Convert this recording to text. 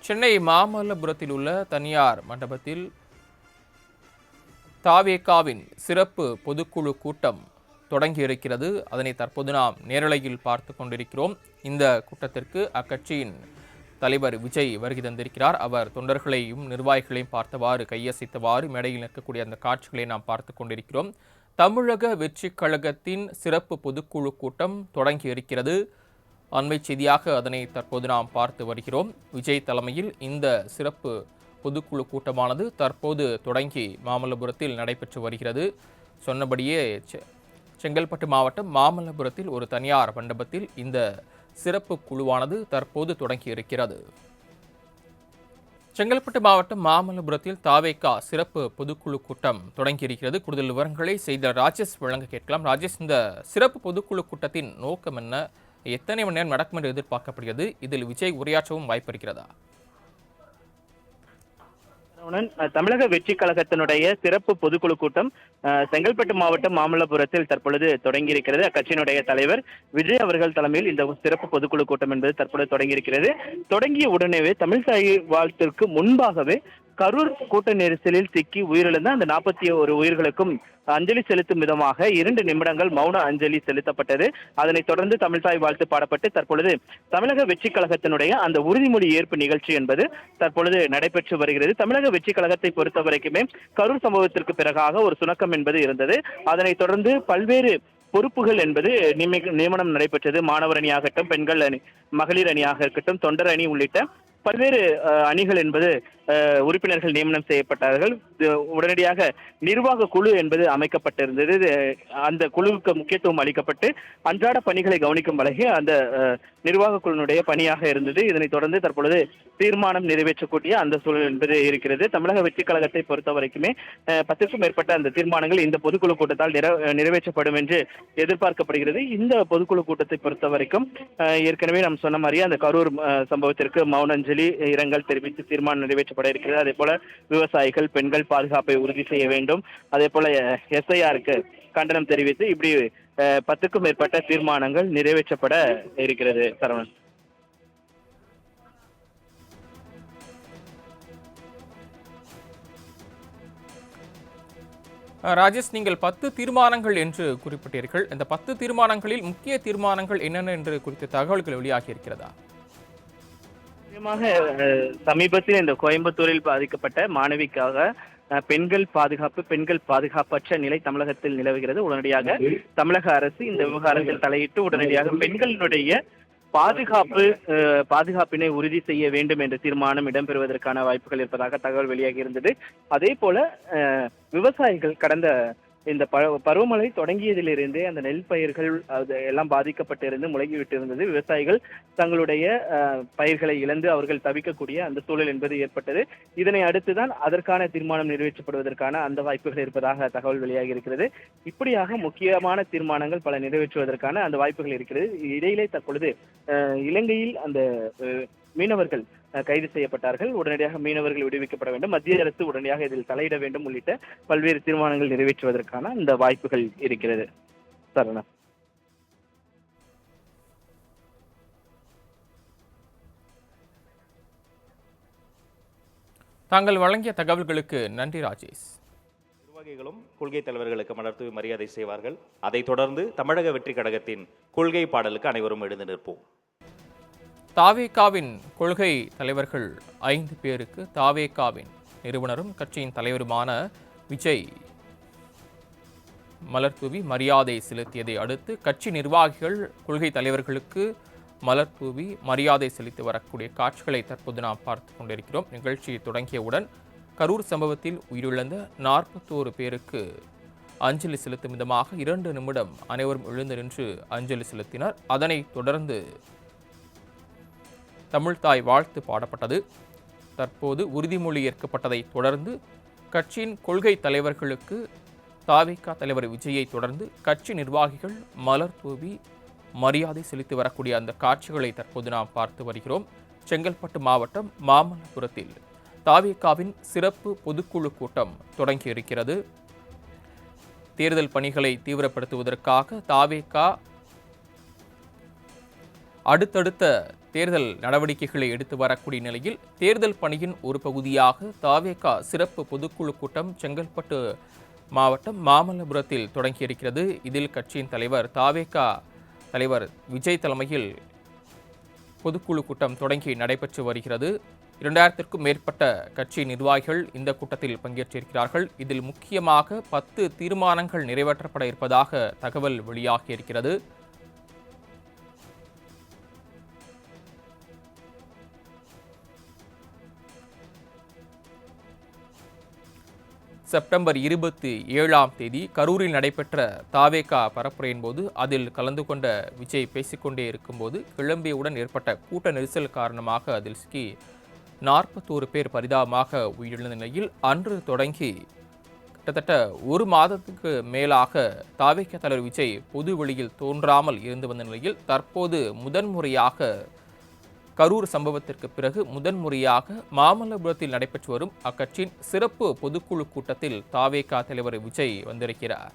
சென்னை மாமல்லபுரத்தில் உள்ள தனியார் மண்டபத்தில் தாவேகாவின் சிறப்பு பொதுக்குழு கூட்டம் தொடங்கியிருக்கிறது. அதனை தற்போது நாம் நேரலையில் பார்த்து கொண்டிருக்கிறோம். இந்த கூட்டத்திற்கு அக்கட்சியின் தலைவர் விஜய் வருகை தந்திருக்கிறார். அவர் தொண்டர்களையும் நிர்வாகிகளையும் பார்த்தவாறு கையசைத்தவாறு மேடையில் நிற்கக்கூடிய அந்த காட்சிகளை நாம் பார்த்து கொண்டிருக்கிறோம். தமிழக வெற்றி கழகத்தின் சிறப்பு பொதுக்குழு கூட்டம் தொடங்கியிருக்கிறது. அண்மை செய்தியாக அதனை தற்போது நாம் பார்த்து வருகிறோம். விஜய் தலைமையில் இந்த சிறப்பு பொதுக்குழு கூட்டமானது தற்போது தொடங்கி மாமல்லபுரத்தில் நடைபெற்று வருகிறது. சொன்னபடியே செங்கல்பட்டு மாவட்டம் மாமல்லபுரத்தில் ஒரு தனியார் மண்டபத்தில் இந்த சிறப்பு குழுவானது தற்போது தொடங்கி இருக்கிறது. செங்கல்பட்டு மாவட்டம் மாமல்லபுரத்தில் தாவேகா சிறப்பு பொதுக்குழு கூட்டம் தொடங்கியிருக்கிறது. கூடுதல் விவரங்களை செய்தியாளர் ராஜேஷ் வழங்க கேட்கலாம். ராஜேஷ், இந்த சிறப்பு பொதுக்குழு கூட்டத்தின் நோக்கம் என்ன? எத்தனை மணி நேரம் நடக்கும் என்று எதிர்பார்க்கப்படுகிறது? இதில் விஜய் உரையாற்றவும் வாய்ப்பு இருக்கிறதா? தமிழக வெற்றி கழகத்தினுடைய சிறப்பு பொதுக்குழு கூட்டம் செங்கல்பட்டு மாவட்டம் மாமல்லபுரத்தில் தற்பொழுது தொடங்கியிருக்கிறது. அக்கட்சியினுடைய தலைவர் விஜய் அவர்கள் தலைமையில் இந்த சிறப்பு பொதுக்குழு கூட்டம் என்பது தற்பொழுது தொடங்கியிருக்கிறது. தொடங்கிய உடனேவே தமிழ்தாய் வாழ்த்திற்கு முன்பாகவே கரூர் கூட்ட நெரிசலில் சிக்கி உயிரிழந்த அந்த 41 உயிர்களுக்கும் அஞ்சலி செலுத்தும் விதமாக 2 நிமிடங்கள் மௌன அஞ்சலி செலுத்தப்பட்டது. அதனைத் தொடர்ந்து தமிழ்தாய் வாழ்த்து பாடப்பட்டு தற்பொழுது தமிழக வெற்றி கழகத்தினுடைய அந்த உறுதிமொழி ஏற்பு நிகழ்ச்சி என்பது தற்பொழுது நடைபெற்று வருகிறது. தமிழக வெற்றி கழகத்தை பொறுத்த வரைக்குமே கரூர் சம்பவத்திற்கு பிறகாக ஒரு சுணக்கம் என்பது இருந்தது. அதனைத் தொடர்ந்து பல்வேறு பொறுப்புகள் என்பது நியமனம் நடைபெற்றது. மாணவர் அணியாகட்டும், பெண்கள் அணி, மகளிர் அணியாக இருக்கட்டும், தொண்டர் அணி உள்ளிட்ட பல்வேறு அணிகள் என்பது உறுப்பினர்கள் நியமனம் செய்யப்பட்டார்கள். உடனடியாக நிர்வாக குழு என்பது அமைக்கப்பட்டிருந்தது. அந்த குழுவுக்கு முக்கியத்துவம் அளிக்கப்பட்டு அன்றாட பணிகளை கவனிக்கும் வகையில் அந்த நிர்வாக குழுவினுடைய பணியாக இருந்தது. இதனைத் தொடர்ந்து தற்பொழுது தீர்மானம் நிறைவேற்றக்கூடிய அந்த சூழல் என்பது இருக்கிறது. தமிழக வெற்றி கழகத்தை பொறுத்த வரைக்குமே 10க்கும் மேற்பட்ட அந்த தீர்மானங்கள் இந்த பொதுக்குழு கூட்டத்தால் நிறைவேற்றப்படும் என்று எதிர்பார்க்கப்படுகிறது. இந்த பொதுக்குழு கூட்டத்தை பொறுத்த வரைக்கும் ஏற்கனவே நாம் சொன்ன மாதிரியே அந்த கரூர் சம்பவத்திற்கு மௌன அஞ்சலி இரங்கல் தெரிவித்து தீர்மானம் நிறைவேற்றப்பட இருக்கிறது. அதே போல விவசாயிகள், பெண்கள் பாதுகாப்பை உறுதி செய்ய வேண்டும். அதே போல SIRக்கு கண்டனம் தெரிவித்து இப்படி 10க்கும் மேற்பட்ட தீர்மானங்கள் நிறைவேற்றப்பட இருக்கிறது. சரவணன். ராஜேஷ், நீங்கள் 10 தீர்மானங்கள் என்று குறிப்பிட்டீர்கள். இந்த 10 தீர்மானங்களில் முக்கிய தீர்மானங்கள் என்னென்ன என்று குறித்த தகவல்கள் வெளியாகி இருக்கிறதா? சமீபத்தில் இந்த கோயம்புத்தூரில் பாதிக்கப்பட்ட மாணவிக்காக பெண்கள் பாதுகாப்பற்ற நிலை தமிழகத்தில் நிலவுகிறது. உடனடியாக தமிழக அரசு இந்த விவகாரத்தில் தலையிட்டு உடனடியாக பெண்களுடைய பாதுகாப்பினை உறுதி செய்ய வேண்டும் என்ற தீர்மானம் இடம்பெறுவதற்கான வாய்ப்புகள் இருப்பதாக தகவல் வெளியாகி இருந்தது. அதே போல விவசாயிகள் கடந்த இந்த பருவமழை தொடங்கியதிலிருந்தே அந்த நெல் பயிர்கள் எல்லாம் பாதிக்கப்பட்டிருந்து முளைகிவிட்டு இருந்தது. விவசாயிகள் தங்களுடைய பயிர்களை இழந்து அவர்கள் தவிக்கக்கூடிய அந்த சூழல் என்பது ஏற்பட்டது. இதனை அடுத்துதான் அதற்கான தீர்மானம் நிறைவேற்றப்படுவதற்கான அந்த வாய்ப்புகள் இருப்பதாக தகவல் வெளியாகி இருக்கிறது. இப்படியாக முக்கியமான தீர்மானங்கள் பல நிறைவேற்றுவதற்கான அந்த வாய்ப்புகள் இருக்கிறது. இடையிலே தற்பொழுது இலங்கையில் அந்த மீனவர்கள் கைது செய்யப்பட்டார்கள். உடனடியாக மீனவர்கள் விடுவிக்கப்பட வேண்டும், மத்திய அரசு உடனடியாக இதில் தலையிட வேண்டும் உள்ளிட்ட பல்வேறு தீர்மானங்கள் நிறைவேற்றுவதற்கான இந்த வாய்ப்புகள் இருக்கிறது. சரணா. தாங்கள் வழங்கிய தகவல்களுக்கு நன்றி ராஜேஷ். நிர்வாகிகளும் கொள்கை தலைவர்களுக்கு மலர்தூவி மரியாதை செய்வார்கள். அதைத் தொடர்ந்து தமிழக வெற்றி கழகத்தின் கொள்கை பாடலுக்கு அனைவரும் எழுந்து நிற்போம். தாவேகாவின் கொள்கை தலைவர்கள் 5 பேருக்கு தாவேகாவின் நிறுவனரும் கட்சியின் தலைவருமான விஜய் மலர்தூவி மரியாதை செலுத்தியதை அடுத்து கட்சி நிர்வாகிகள் கொள்கை தலைவர்களுக்கு மலர்தூவி மரியாதை செலுத்தி வரக்கூடிய காட்சிகளை தற்போது நாம் பார்த்து கொண்டிருக்கிறோம். நிகழ்ச்சி தொடங்கியவுடன் கரூர் சம்பவத்தில் உயிரிழந்த 41 பேருக்கு அஞ்சலி செலுத்தும் விதமாக 2 நிமிடம் அனைவரும் எழுந்து நின்று அஞ்சலி செலுத்தினர். அதனைத் தொடர்ந்து தமிழ்தாய் வாழ்த்து பாடப்பட்டது. தற்போது உறுதிமொழி ஏற்கப்பட்டதை தொடர்ந்து கட்சியின் கொள்கை தலைவர்களுக்கு தாவேகா தலைவர் விஜயை தொடர்ந்து கட்சி நிர்வாகிகள் மலர் தூவி மரியாதை செலுத்தி வரக்கூடிய அந்த காட்சிகளை தற்போது நாம் பார்த்து வருகிறோம். செங்கல்பட்டு மாவட்டம் மாமல்லபுரத்தில் தாவேகாவின் சிறப்பு பொதுக்குழு கூட்டம் தொடங்கியிருக்கிறது. தேர்தல் பணிகளை தீவிரப்படுத்துவதற்காக தாவேகா அடுத்தடுத்த தேர்தல் நடவடிக்கைகளை எடுத்து வரக்கூடிய நிலையில் தேர்தல் பணியின் ஒரு பகுதியாக தாவேகா சிறப்பு பொதுக்குழு கூட்டம் செங்கல்பட்டு மாவட்டம் மாமல்லபுரத்தில் தொடங்கியிருக்கிறது. இதில் கட்சியின் தலைவர் தாவேகா தலைவர் விஜய் தலைமையில் பொதுக்குழு கூட்டம் தொடங்கி நடைபெற்று வருகிறது. 2000க்கும் மேற்பட்ட கட்சி நிர்வாகிகள் இந்த கூட்டத்தில் பங்கேற்றிருக்கிறார்கள். இதில் முக்கியமாக 10 தீர்மானங்கள் நிறைவேற்றப்பட இருப்பதாக தகவல் வெளியாகியிருக்கிறது. செப்டம்பர் 27ஆம் தேதி கரூரில் நடைபெற்ற தாவேகா பரப்புரையின் போது அதில் கலந்து கொண்ட விஜய் பேசிக்கொண்டே இருக்கும்போது கிளம்பியவுடன் ஏற்பட்ட கூட்ட நெரிசல் காரணமாக அதில் சிக்கி 41 பேர் பரிதாபமாக உயிரிழந்த நிலையில் அன்று தொடங்கி கிட்டத்தட்ட ஒரு மாதத்துக்கு மேலாக தாவேகா தலைவர் விஜய் பொது வெளியில் தோன்றாமல் இருந்து வந்த நிலையில் தற்போது முதன்முறையாக கரூர் சம்பவத்திற்கு பிறகு முதன்முறையாக மாமல்லபுரத்தில் நடைபெற்று வரும் அக்கட்சியின் சிறப்பு பொதுக்குழு கூட்டத்தில் தாவேகா தலைவர் விஜய் வந்திருக்கிறார்.